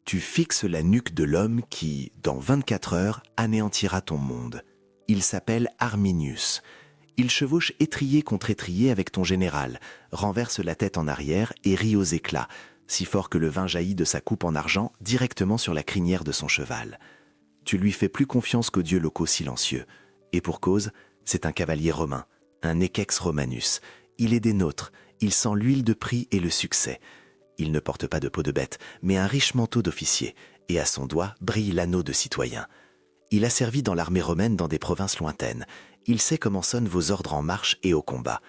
Tu fixes la nuque de l'homme qui, dans 24 heures, anéantira ton monde. Il s'appelle Arminius. Il chevauche étrier contre étrier avec ton général, renverse la tête en arrière et rit aux éclats, si fort que le vin jaillit de sa coupe en argent directement sur la crinière de son cheval. Tu lui fais plus confiance qu'aux dieux locaux silencieux. Et pour cause, c'est un cavalier romain, un equex romanus. Il est des nôtres, il sent l'huile de prix et le succès. Il ne porte pas de peau de bête, mais un riche manteau d'officier, et à son doigt brille l'anneau de citoyen. Il a servi dans l'armée romaine dans des provinces lointaines. Il sait comment sonnent vos ordres en marche et au combat.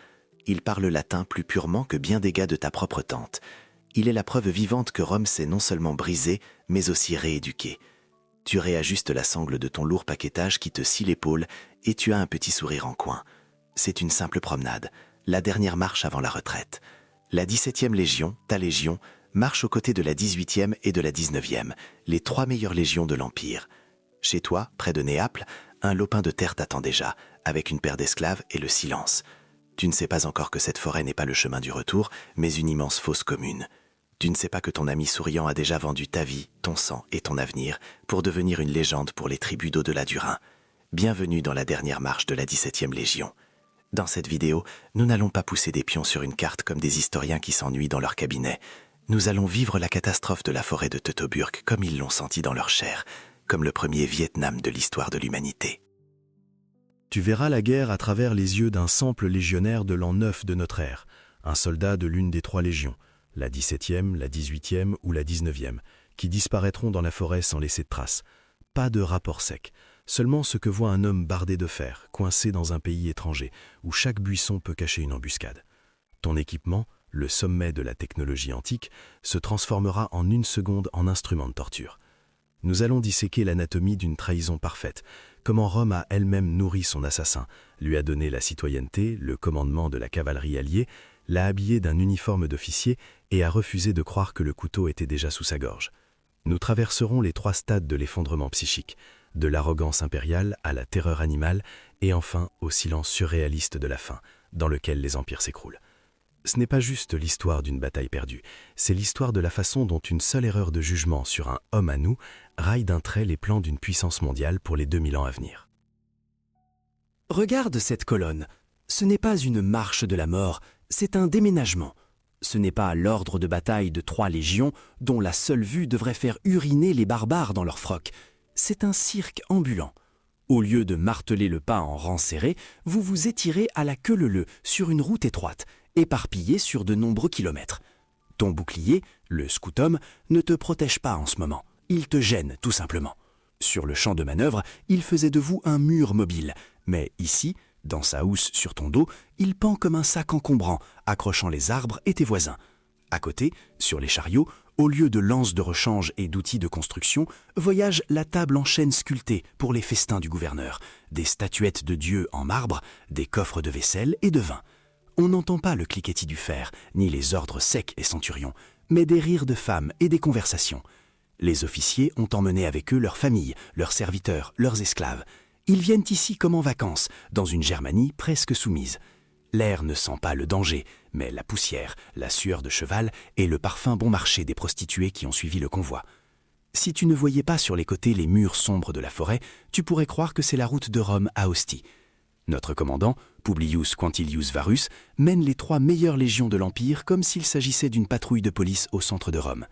Il parle latin plus purement que bien des gars de ta propre tente. Il est la preuve vivante que Rome s'est non seulement brisée, mais aussi rééduquée. Tu réajustes la sangle de ton lourd paquetage qui te scie l'épaule et tu as un petit sourire en coin. C'est une simple promenade, la dernière marche avant la retraite. La 17e Légion, ta légion, marche aux côtés de la 18e et de la 19e, les 3 meilleures légions de l'Empire. Chez toi, près de Néaples, un lopin de terre t'attend déjà, avec une paire d'esclaves et le silence. Tu ne sais pas encore que cette forêt n'est pas le chemin du retour, mais une immense fosse commune. Tu ne sais pas que ton ami souriant a déjà vendu ta vie, ton sang et ton avenir pour devenir une légende pour les tribus d'au-delà du Rhin. Bienvenue dans la dernière marche de la 17e Légion. Dans cette vidéo, nous n'allons pas pousser des pions sur une carte comme des historiens qui s'ennuient dans leur cabinet. Nous allons vivre la catastrophe de la forêt de Teutoburg comme ils l'ont senti dans leur chair, comme le premier Vietnam de l'histoire de l'humanité. Tu verras la guerre à travers les yeux d'un simple légionnaire de l'an 9 de notre ère, un soldat de l'une des 3 légions, la 17e, la 18e ou la 19e, qui disparaîtront dans la forêt sans laisser de traces. Pas de rapport sec, seulement ce que voit un homme bardé de fer, coincé dans un pays étranger, où chaque buisson peut cacher une embuscade. Ton équipement, le sommet de la technologie antique, se transformera en une seconde en instrument de torture. Nous allons disséquer l'anatomie d'une trahison parfaite, comment Rome a elle-même nourri son assassin, lui a donné la citoyenneté, le commandement de la cavalerie alliée, l'a habillé d'un uniforme d'officier et a refusé de croire que le couteau était déjà sous sa gorge. Nous traverserons les 3 stades de l'effondrement psychique, de l'arrogance impériale à la terreur animale et enfin au silence surréaliste de la fin, dans lequel les empires s'écroulent. Ce n'est pas juste l'histoire d'une bataille perdue, c'est l'histoire de la façon dont une seule erreur de jugement sur un homme à nous raille d'un trait les plans d'une puissance mondiale pour les 2000 ans à venir. Regarde cette colonne. Ce n'est pas une marche de la mort, c'est un déménagement. Ce n'est pas l'ordre de bataille de 3 légions dont la seule vue devrait faire uriner les barbares dans leurs frocs. C'est un cirque ambulant. Au lieu de marteler le pas en rang serré, vous vous étirez à la queue leu-leu sur une route étroite, éparpillée sur de nombreux kilomètres. Ton bouclier, le scutum, ne te protège pas en ce moment. Il te gêne, tout simplement. Sur le champ de manœuvre, il faisait de vous un mur mobile. Mais ici, dans sa housse sur ton dos, il pend comme un sac encombrant, accrochant les arbres et tes voisins. À côté, sur les chariots, au lieu de lances de rechange et d'outils de construction, voyage la table en chêne sculptée pour les festins du gouverneur, des statuettes de dieux en marbre, des coffres de vaisselle et de vin. On n'entend pas le cliquetis du fer, ni les ordres secs et centurions, mais des rires de femmes et des conversations. Les officiers ont emmené avec eux leurs familles, leurs serviteurs, leurs esclaves. Ils viennent ici comme en vacances, dans une Germanie presque soumise. L'air ne sent pas le danger, mais la poussière, la sueur de cheval et le parfum bon marché des prostituées qui ont suivi le convoi. Si tu ne voyais pas sur les côtés les murs sombres de la forêt, tu pourrais croire que c'est la route de Rome à Ostie. Notre commandant, Publius Quintilius Varus, mène les 3 meilleures légions de l'Empire comme s'il s'agissait d'une patrouille de police au centre de Rome.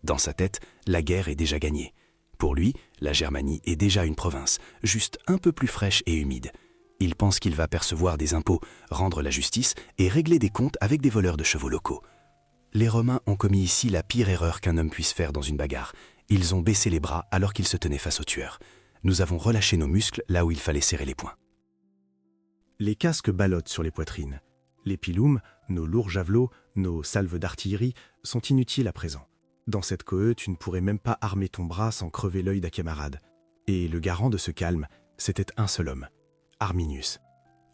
Dans sa tête, la guerre est déjà gagnée. Pour lui, la Germanie est déjà une province, juste un peu plus fraîche et humide. Il pense qu'il va percevoir des impôts, rendre la justice et régler des comptes avec des voleurs de chevaux locaux. Les Romains ont commis ici la pire erreur qu'un homme puisse faire dans une bagarre. Ils ont baissé les bras alors qu'ils se tenaient face aux tueurs. Nous avons relâché nos muscles là où il fallait serrer les poings. Les casques ballottent sur les poitrines. Les pilums, nos lourds javelots, nos salves d'artillerie sont inutiles à présent. Dans cette cohue, tu ne pourrais même pas armer ton bras sans crever l'œil d'un camarade. Et le garant de ce calme, c'était un seul homme, Arminius.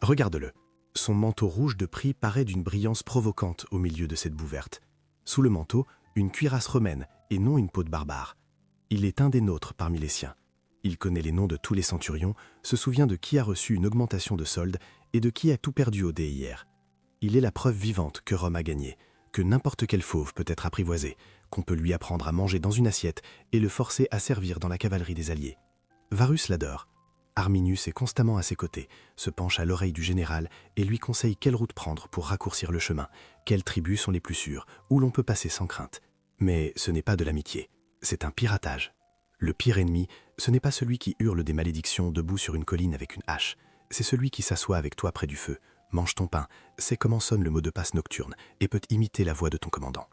Regarde-le. Son manteau rouge de prix paraît d'une brillance provocante au milieu de cette boue verte. Sous le manteau, une cuirasse romaine et non une peau de barbare. Il est un des nôtres parmi les siens. Il connaît les noms de tous les centurions, se souvient de qui a reçu une augmentation de solde et de qui a tout perdu au dé hier. Il est la preuve vivante que Rome a gagné, que n'importe quel fauve peut être apprivoisé, qu'on peut lui apprendre à manger dans une assiette et le forcer à servir dans la cavalerie des alliés. Varus l'adore. Arminius est constamment à ses côtés, se penche à l'oreille du général et lui conseille quelle route prendre pour raccourcir le chemin, quelles tribus sont les plus sûres, où l'on peut passer sans crainte. Mais ce n'est pas de l'amitié, c'est un piratage. Le pire ennemi, ce n'est pas celui qui hurle des malédictions debout sur une colline avec une hache, c'est celui qui s'assoit avec toi près du feu, mange ton pain, sait comment sonne le mot de passe nocturne et peut imiter la voix de ton commandant.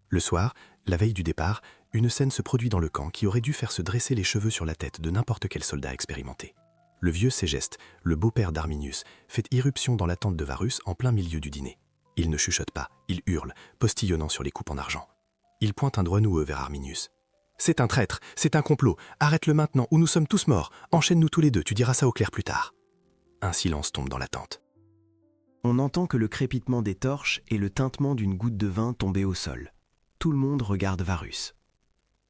Le soir, la veille du départ, une scène se produit dans le camp qui aurait dû faire se dresser les cheveux sur la tête de n'importe quel soldat expérimenté. Le vieux Ségeste, le beau-père d'Arminius, fait irruption dans la tente de Varus en plein milieu du dîner. Il ne chuchote pas, il hurle, postillonnant sur les coupes en argent. Il pointe un doigt noueux vers Arminius. « C'est un traître, c'est un complot, arrête-le maintenant ou nous sommes tous morts, enchaîne-nous tous les deux, tu diras ça au clair plus tard. » Un silence tombe dans la tente. On n'entend que le crépitement des torches et le tintement d'une goutte de vin tombée au sol. Tout le monde regarde Varus.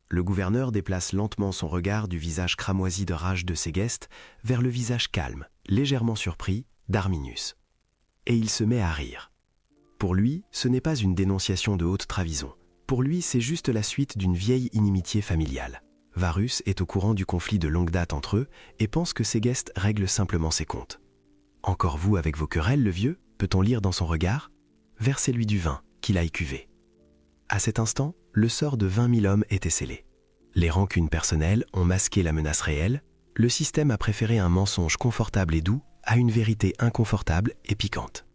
Le gouverneur déplace lentement son regard du visage cramoisi de rage de Ségeste vers le visage calme, légèrement surpris, d'Arminius. Et il se met à rire. Pour lui, ce n'est pas une dénonciation de haute trahison. Pour lui, c'est juste la suite d'une vieille inimitié familiale. Varus est au courant du conflit de longue date entre eux et pense que Ségeste règle simplement ses comptes. « Encore vous avec vos querelles, le vieux ?» peut-on lire dans son regard. « Versez-lui du vin, qu'il aille cuver. » À cet instant, le sort de 20 000 hommes était scellé. Les rancunes personnelles ont masqué la menace réelle, le système a préféré un mensonge confortable et doux à une vérité inconfortable et piquante.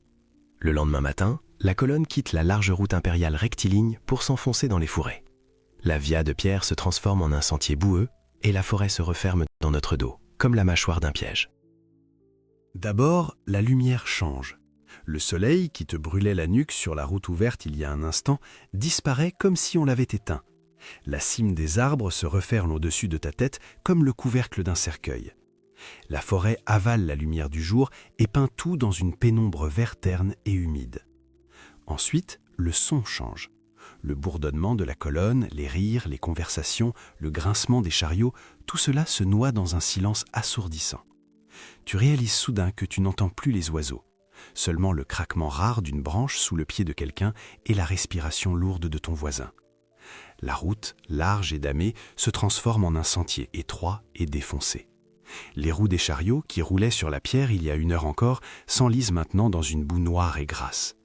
Le lendemain matin, la colonne quitte la large route impériale rectiligne pour s'enfoncer dans les fourrés. La via de pierre se transforme en un sentier boueux et la forêt se referme dans notre dos, comme la mâchoire d'un piège. D'abord, la lumière change. Le soleil, qui te brûlait la nuque sur la route ouverte il y a un instant, disparaît comme si on l'avait éteint. La cime des arbres se referme au-dessus de ta tête comme le couvercle d'un cercueil. La forêt avale la lumière du jour et peint tout dans une pénombre vert terne et humide. Ensuite, le son change. Le bourdonnement de la colonne, les rires, les conversations, le grincement des chariots, tout cela se noie dans un silence assourdissant. Tu réalises soudain que tu n'entends plus les oiseaux. Seulement le craquement rare d'une branche sous le pied de quelqu'un et la respiration lourde de ton voisin. La route, large et damée, se transforme en un sentier étroit et défoncé. Les roues des chariots, qui roulaient sur la pierre il y a 1 heure encore, s'enlisent maintenant dans une boue noire et grasse.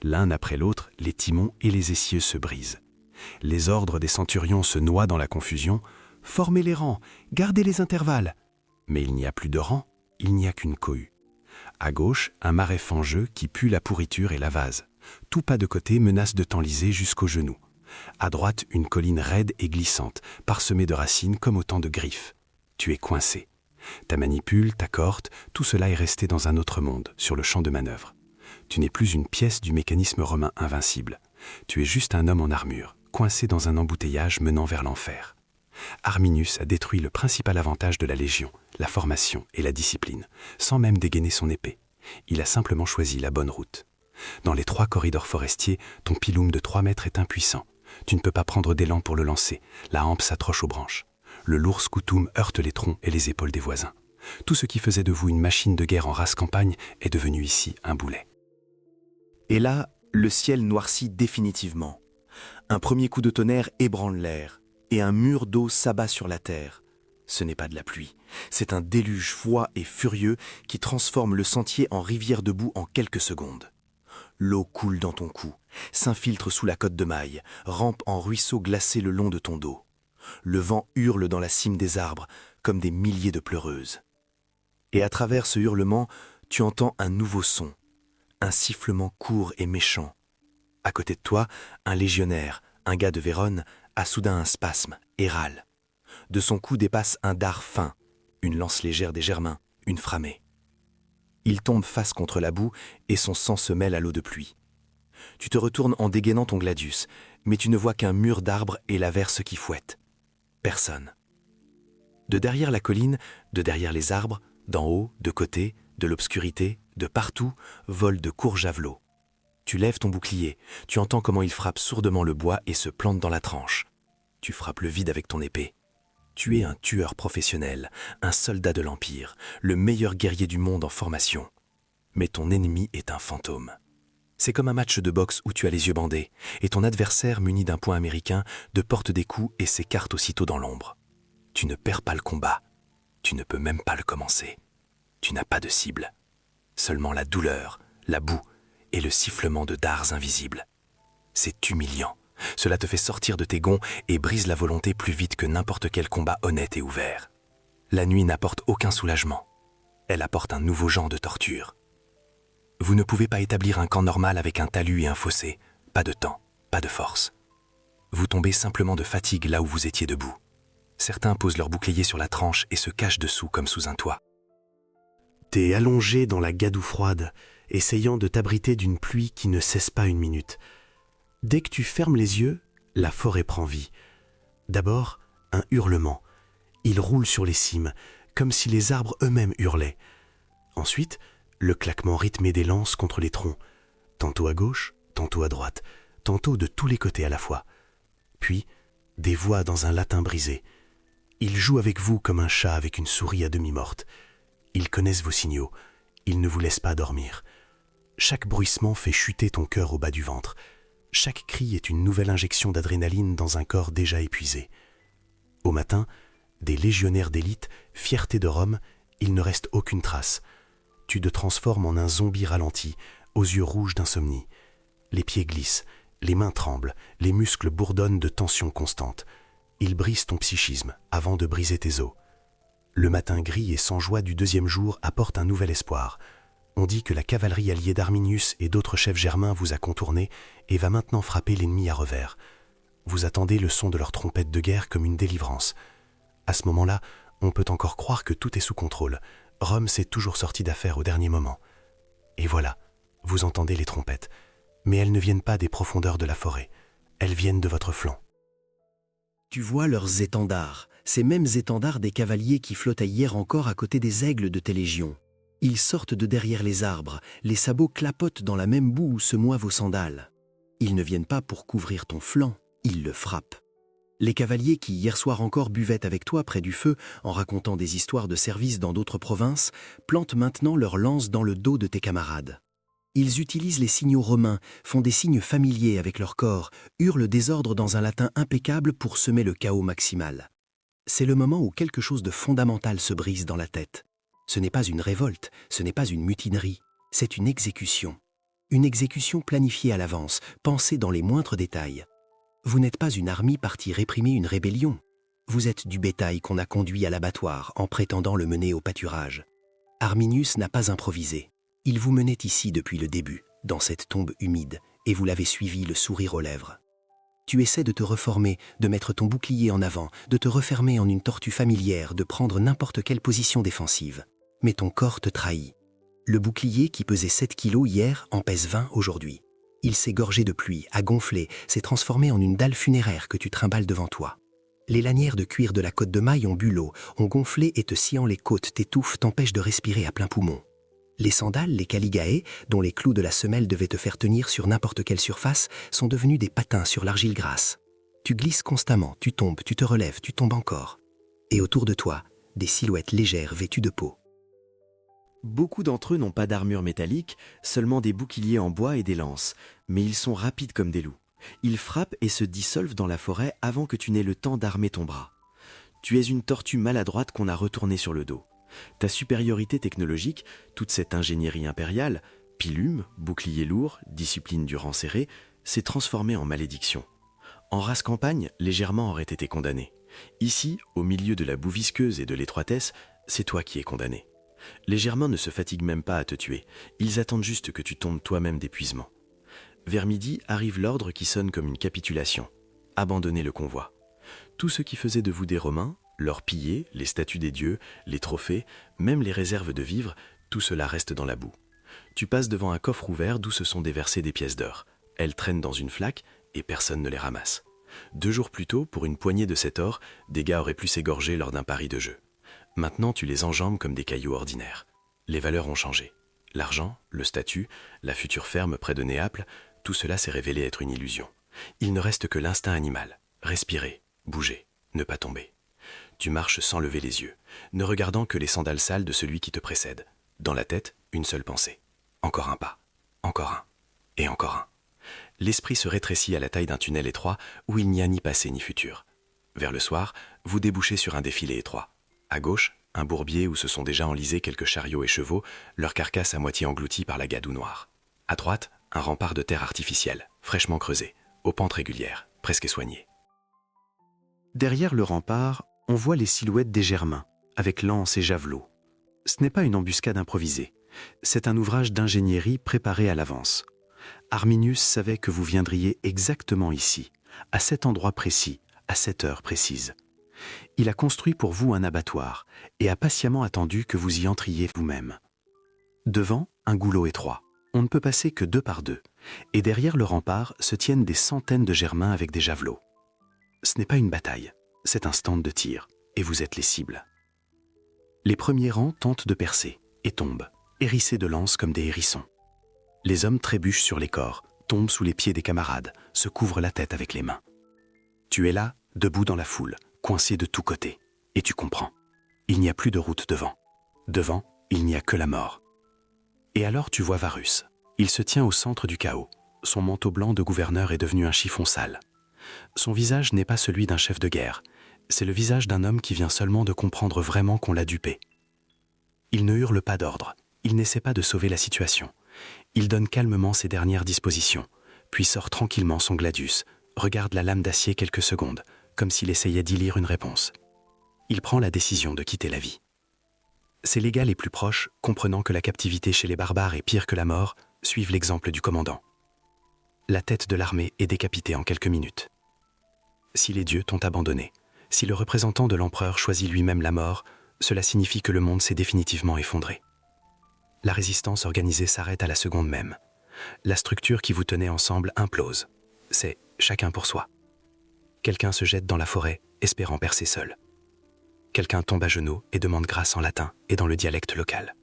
L'un après l'autre, les timons et les essieux se brisent. Les ordres des centurions se noient dans la confusion. « Formez les rangs, gardez les intervalles !» Mais il n'y a plus de rangs, il n'y a qu'une cohue. À gauche, un marais fangeux qui pue la pourriture et la vase. Tout pas de côté menace de t'enliser jusqu'aux genoux. À droite, une colline raide et glissante, parsemée de racines comme autant de griffes. Tu es coincé. Ta manipule, ta corde, tout cela est resté dans un autre monde, sur le champ de manœuvre. Tu n'es plus une pièce du mécanisme romain invincible. Tu es juste un homme en armure, coincé dans un embouteillage menant vers l'enfer. Arminius a détruit le principal avantage de la Légion, la formation et la discipline, sans même dégainer son épée. Il a simplement choisi la bonne route. Dans les 3 corridors forestiers, ton pilum de 3 mètres est impuissant. Tu ne peux pas prendre d'élan pour le lancer, la hampe s'accroche aux branches. Le lourd scoutum heurte les troncs et les épaules des voisins. Tout ce qui faisait de vous une machine de guerre en race campagne est devenu ici un boulet. Et là, le ciel noircit définitivement. Un premier coup de tonnerre ébranle l'air, et un mur d'eau s'abat sur la terre. Ce n'est pas de la pluie, c'est un déluge froid et furieux qui transforme le sentier en rivière de boue en quelques secondes. L'eau coule dans ton cou, s'infiltre sous la cotte de maille, rampe en ruisseau glacé le long de ton dos. Le vent hurle dans la cime des arbres, comme des milliers de pleureuses. Et à travers ce hurlement, tu entends un nouveau son, un sifflement court et méchant. À côté de toi, un légionnaire, un gars de Vérone, a soudain un spasme et râle. De son cou dépasse un dard fin, une lance légère des Germains, une framée. Il tombe face contre la boue et son sang se mêle à l'eau de pluie. Tu te retournes en dégainant ton gladius, mais tu ne vois qu'un mur d'arbres et l'averse qui fouette. Personne. De derrière la colline, de derrière les arbres, d'en haut, de côté, de l'obscurité, de partout, volent de courts javelots. Tu lèves ton bouclier, tu entends comment il frappe sourdement le bois et se plante dans la tranche. Tu frappes le vide avec ton épée. Tu es un tueur professionnel, un soldat de l'Empire, le meilleur guerrier du monde en formation. Mais ton ennemi est un fantôme. C'est comme un match de boxe où tu as les yeux bandés, et ton adversaire muni d'un poing américain te porte des coups et s'écarte aussitôt dans l'ombre. Tu ne perds pas le combat, tu ne peux même pas le commencer. Tu n'as pas de cible, seulement la douleur, la boue et le sifflement de dards invisibles. C'est humiliant, cela te fait sortir de tes gonds et brise la volonté plus vite que n'importe quel combat honnête et ouvert. La nuit n'apporte aucun soulagement, elle apporte un nouveau genre de torture. Vous ne pouvez pas établir un camp normal avec un talus et un fossé, pas de temps, pas de force. Vous tombez simplement de fatigue là où vous étiez debout. Certains posent leur bouclier sur la tranche et se cachent dessous comme sous un toit. T'es allongé dans la gadoue froide, essayant de t'abriter d'une pluie qui ne cesse pas une minute. Dès que tu fermes les yeux, la forêt prend vie. D'abord, un hurlement. Il roule sur les cimes, comme si les arbres eux-mêmes hurlaient. Ensuite, le claquement rythmé des lances contre les troncs, tantôt à gauche, tantôt à droite, tantôt de tous les côtés à la fois. Puis, des voix dans un latin brisé. Ils jouent avec vous comme un chat avec une souris à demi morte. Ils connaissent vos signaux, ils ne vous laissent pas dormir. Chaque bruissement fait chuter ton cœur au bas du ventre. Chaque cri est une nouvelle injection d'adrénaline dans un corps déjà épuisé. Au matin, des légionnaires d'élite, fierté de Rome, il ne reste aucune trace. Tu te transformes en un zombie ralenti, aux yeux rouges d'insomnie. Les pieds glissent, les mains tremblent, les muscles bourdonnent de tension constante. Ils brisent ton psychisme avant de briser tes os. Le matin gris et sans joie du deuxième jour apporte un nouvel espoir. On dit que la cavalerie alliée d'Arminius et d'autres chefs germains vous a contourné et va maintenant frapper l'ennemi à revers. Vous attendez le son de leur trompette de guerre comme une délivrance. À ce moment-là, on peut encore croire que tout est sous contrôle. Rome s'est toujours sortie d'affaire au dernier moment. Et voilà, vous entendez les trompettes. Mais elles ne viennent pas des profondeurs de la forêt. Elles viennent de votre flanc. Tu vois leurs étendards, ces mêmes étendards des cavaliers qui flottaient hier encore à côté des aigles de tes légions. Ils sortent de derrière les arbres, les sabots clapotent dans la même boue où se moient vos sandales. Ils ne viennent pas pour couvrir ton flanc, ils le frappent. Les cavaliers qui hier soir encore buvaient avec toi près du feu en racontant des histoires de service dans d'autres provinces, plantent maintenant leurs lances dans le dos de tes camarades. Ils utilisent les signaux romains, font des signes familiers avec leur corps, hurlent des ordres dans un latin impeccable pour semer le chaos maximal. C'est le moment où quelque chose de fondamental se brise dans la tête. Ce n'est pas une révolte, ce n'est pas une mutinerie, c'est une exécution. Une exécution planifiée à l'avance, pensée dans les moindres détails. Vous n'êtes pas une armée partie réprimer une rébellion. Vous êtes du bétail qu'on a conduit à l'abattoir en prétendant le mener au pâturage. Arminius n'a pas improvisé. Il vous menait ici depuis le début, dans cette tombe humide, et vous l'avez suivi le sourire aux lèvres. Tu essaies de te reformer, de mettre ton bouclier en avant, de te refermer en une tortue familière, de prendre n'importe quelle position défensive. Mais ton corps te trahit. Le bouclier qui pesait 7 kilos hier en pèse 20 aujourd'hui. Il s'est gorgé de pluie, a gonflé, s'est transformé en une dalle funéraire que tu trimbales devant toi. Les lanières de cuir de la côte de maille ont bu l'eau, ont gonflé et te sciant les côtes, t'étouffent, t'empêchent de respirer à plein poumon. Les sandales, les caligae, dont les clous de la semelle devaient te faire tenir sur n'importe quelle surface, sont devenus des patins sur l'argile grasse. Tu glisses constamment, tu tombes, tu te relèves, tu tombes encore. Et autour de toi, des silhouettes légères vêtues de peau. Beaucoup d'entre eux n'ont pas d'armure métallique, seulement des boucliers en bois et des lances, mais ils sont rapides comme des loups. Ils frappent et se dissolvent dans la forêt avant que tu n'aies le temps d'armer ton bras. Tu es une tortue maladroite qu'on a retournée sur le dos. Ta supériorité technologique, toute cette ingénierie impériale, pilume, bouclier lourd, discipline du rang serré, s'est transformée en malédiction. En race campagne, les Germains auraient été condamnés. Ici, au milieu de la boue visqueuse et de l'étroitesse, c'est toi qui es condamné. Les Germains ne se fatiguent même pas à te tuer, ils attendent juste que tu tombes toi-même d'épuisement. Vers midi arrive l'ordre qui sonne comme une capitulation. Abandonnez le convoi. Tout ce qui faisait de vous des Romains, leurs pillés, les statues des dieux, les trophées, même les réserves de vivres, tout cela reste dans la boue. Tu passes devant un coffre ouvert d'où se sont déversées des pièces d'or. Elles traînent dans une flaque et personne ne les ramasse. 2 jours plus tôt, pour une poignée de cet or, des gars auraient pu s'égorger lors d'un pari de jeu. Maintenant, tu les enjambes comme des cailloux ordinaires. Les valeurs ont changé. L'argent, le statut, la future ferme près de Néaples, tout cela s'est révélé être une illusion. Il ne reste que l'instinct animal. Respirer, bouger, ne pas tomber. Tu marches sans lever les yeux, ne regardant que les sandales sales de celui qui te précède. Dans la tête, une seule pensée. Encore un pas, encore un. Et encore un. L'esprit se rétrécit à la taille d'un tunnel étroit où il n'y a ni passé ni futur. Vers le soir, vous débouchez sur un défilé étroit. À gauche, un bourbier où se sont déjà enlisés quelques chariots et chevaux, leur carcasse à moitié engloutie par la gadoue noire. À droite, un rempart de terre artificielle, fraîchement creusé, aux pentes régulières, presque soignées. Derrière le rempart, on voit les silhouettes des Germains, avec lances et javelots. Ce n'est pas une embuscade improvisée, c'est un ouvrage d'ingénierie préparé à l'avance. Arminius savait que vous viendriez exactement ici, à cet endroit précis, à cette heure précise. Il a construit pour vous un abattoir et a patiemment attendu que vous y entriez vous-même. Devant, un goulot étroit. On ne peut passer que 2 par 2, et derrière le rempart se tiennent des centaines de Germains avec des javelots. Ce n'est pas une bataille, c'est un stand de tir, et vous êtes les cibles. Les premiers rangs tentent de percer, et tombent, hérissés de lances comme des hérissons. Les hommes trébuchent sur les corps, tombent sous les pieds des camarades, se couvrent la tête avec les mains. Tu es là, debout dans la foule, coincé de tous côtés, et tu comprends. Il n'y a plus de route devant. Devant, il n'y a que la mort. Et alors tu vois Varus. Il se tient au centre du chaos. Son manteau blanc de gouverneur est devenu un chiffon sale. Son visage n'est pas celui d'un chef de guerre. C'est le visage d'un homme qui vient seulement de comprendre vraiment qu'on l'a dupé. Il ne hurle pas d'ordre. Il n'essaie pas de sauver la situation. Il donne calmement ses dernières dispositions, puis sort tranquillement son gladius, regarde la lame d'acier quelques secondes, comme s'il essayait d'y lire une réponse. Il prend la décision de quitter la vie. Ses légats les plus proches, comprenant que la captivité chez les barbares est pire que la mort, suivent l'exemple du commandant. La tête de l'armée est décapitée en quelques minutes. Si les dieux t'ont abandonné, si le représentant de l'empereur choisit lui-même la mort, cela signifie que le monde s'est définitivement effondré. La résistance organisée s'arrête à la seconde même. La structure qui vous tenait ensemble implose. C'est chacun pour soi. Quelqu'un se jette dans la forêt, espérant percer seul. Quelqu'un tombe à genoux et demande grâce en latin et dans le dialecte local.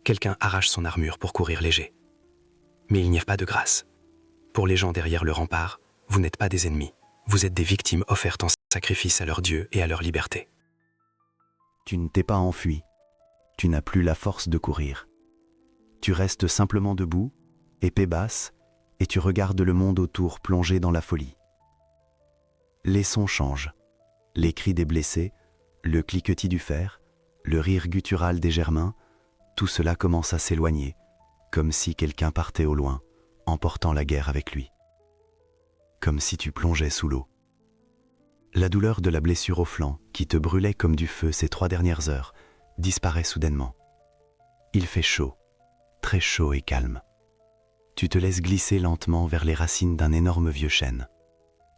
Quelqu'un arrache son armure pour courir léger. Mais il n'y a pas de grâce. Pour les gens derrière le rempart, vous n'êtes pas des ennemis. Vous êtes des victimes offertes en sacrifice à leur Dieu et à leur liberté. Tu ne t'es pas enfui. Tu n'as plus la force de courir. Tu restes simplement debout, épée basse, et tu regardes le monde autour plongé dans la folie. Les sons changent. Les cris des blessés, le cliquetis du fer, le rire guttural des Germains, tout cela commence à s'éloigner, comme si quelqu'un partait au loin, emportant la guerre avec lui. Comme si tu plongeais sous l'eau. La douleur de la blessure au flanc, qui te brûlait comme du feu ces 3 dernières heures, disparaît soudainement. Il fait chaud, très chaud et calme. Tu te laisses glisser lentement vers les racines d'un énorme vieux chêne.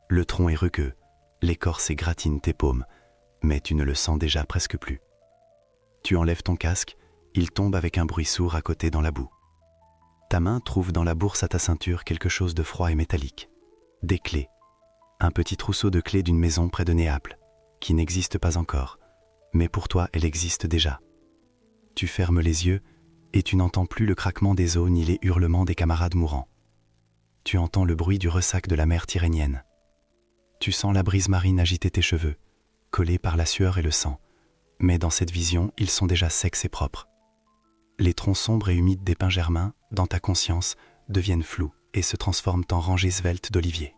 Le tronc est rugueux, l'écorce égratigne tes paumes, mais tu ne le sens déjà presque plus. Tu enlèves ton casque, il tombe avec un bruit sourd à côté dans la boue. Ta main trouve dans la bourse à ta ceinture quelque chose de froid et métallique. Des clés. Un petit trousseau de clés d'une maison près de Néaples, qui n'existe pas encore, mais pour toi elle existe déjà. Tu fermes les yeux et tu n'entends plus le craquement des os ni les hurlements des camarades mourants. Tu entends le bruit du ressac de la mer tyrrhénienne. Tu sens la brise marine agiter tes cheveux, collés par la sueur et le sang, mais dans cette vision, ils sont déjà secs et propres. Les troncs sombres et humides des pins germains, dans ta conscience, deviennent flous et se transforment en rangées sveltes d'oliviers.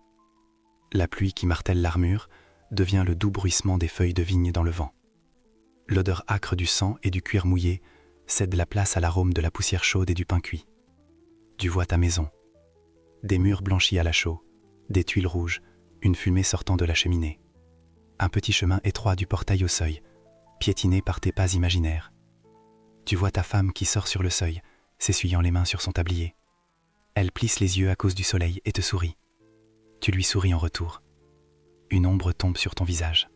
La pluie qui martèle l'armure devient le doux bruissement des feuilles de vigne dans le vent. L'odeur âcre du sang et du cuir mouillé cède la place à l'arôme de la poussière chaude et du pain cuit. Tu vois ta maison. Des murs blanchis à la chaux, des tuiles rouges, une fumée sortant de la cheminée. Un petit chemin étroit du portail au seuil, piétiné par tes pas imaginaires. Tu vois ta femme qui sort sur le seuil, s'essuyant les mains sur son tablier. Elle plisse les yeux à cause du soleil et te sourit. Tu lui souris en retour. Une ombre tombe sur ton visage.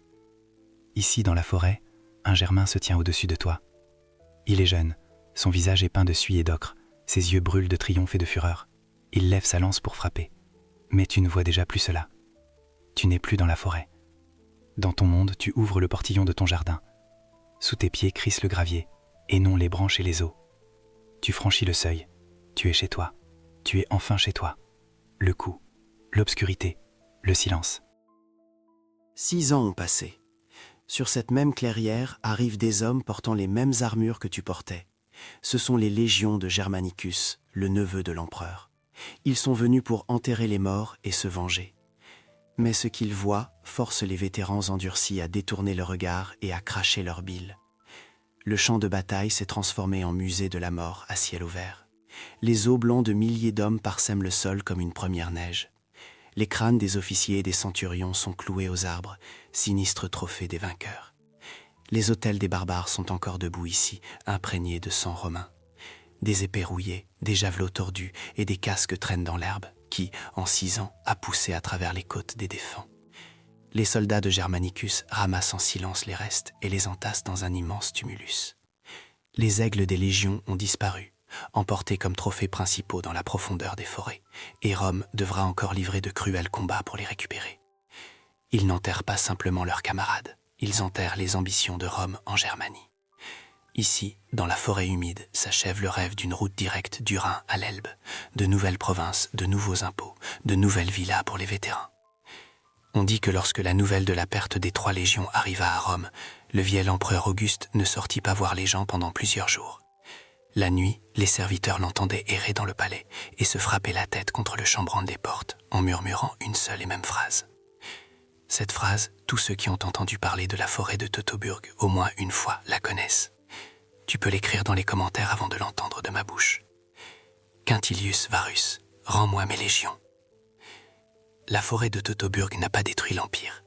Ici, dans la forêt, un Germain se tient au-dessus de toi. Il est jeune, son visage est peint de suie et d'ocre, ses yeux brûlent de triomphe et de fureur. Il lève sa lance pour frapper. Mais tu ne vois déjà plus cela. Tu n'es plus dans la forêt. Dans ton monde, tu ouvres le portillon de ton jardin. Sous tes pieds crissent le gravier, et non les branches et les os. Tu franchis le seuil. Tu es chez toi. Tu es enfin chez toi. Le coup, l'obscurité, le silence. 6 ans ont passé. Sur cette même clairière arrivent des hommes portant les mêmes armures que tu portais. Ce sont les légions de Germanicus, le neveu de l'empereur. Ils sont venus pour enterrer les morts et se venger. Mais ce qu'ils voient force les vétérans endurcis à détourner le regard et à cracher leur bile. Le champ de bataille s'est transformé en musée de la mort à ciel ouvert. Les os blancs de milliers d'hommes parsèment le sol comme une première neige. Les crânes des officiers et des centurions sont cloués aux arbres, sinistre trophée des vainqueurs. Les autels des barbares sont encore debout ici, imprégnés de sang romain. Des épées rouillées, des javelots tordus et des casques traînent dans l'herbe, qui, en 6 ans, a poussé à travers les côtes des défunts. Les soldats de Germanicus ramassent en silence les restes et les entassent dans un immense tumulus. Les aigles des légions ont disparu, emportés comme trophées principaux dans la profondeur des forêts, et Rome devra encore livrer de cruels combats pour les récupérer. Ils n'enterrent pas simplement leurs camarades, ils enterrent les ambitions de Rome en Germanie. Ici, dans la forêt humide, s'achève le rêve d'une route directe du Rhin à l'Elbe, de nouvelles provinces, de nouveaux impôts, de nouvelles villas pour les vétérans. On dit que lorsque la nouvelle de la perte des 3 légions arriva à Rome, le vieil empereur Auguste ne sortit pas voir les gens pendant plusieurs jours. La nuit, les serviteurs l'entendaient errer dans le palais et se frapper la tête contre le chambranle des portes en murmurant une seule et même phrase. Cette phrase, tous ceux qui ont entendu parler de la forêt de Teutoburg au moins une fois la connaissent. Tu peux l'écrire dans les commentaires avant de l'entendre de ma bouche. Quintilius Varus, rends-moi mes légions. La forêt de Teutoburg n'a pas détruit l'Empire.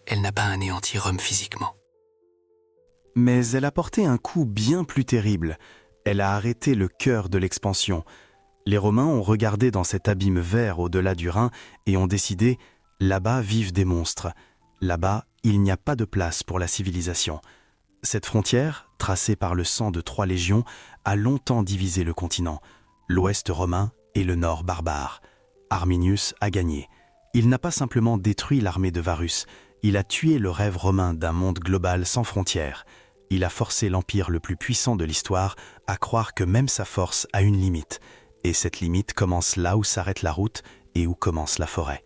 Elle n'a pas anéanti Rome physiquement. Mais elle a porté un coup bien plus terrible. Elle a arrêté le cœur de l'expansion. Les Romains ont regardé dans cet abîme vert au-delà du Rhin et ont décidé « là-bas vivent des monstres. Là-bas, il n'y a pas de place pour la civilisation ». Cette frontière, tracée par le sang de 3 légions, a longtemps divisé le continent, l'ouest romain et le nord barbare. Arminius a gagné. Il n'a pas simplement détruit l'armée de Varus, il a tué le rêve romain d'un monde global sans frontières. Il a forcé l'empire le plus puissant de l'histoire à croire que même sa force a une limite. Et cette limite commence là où s'arrête la route et où commence la forêt.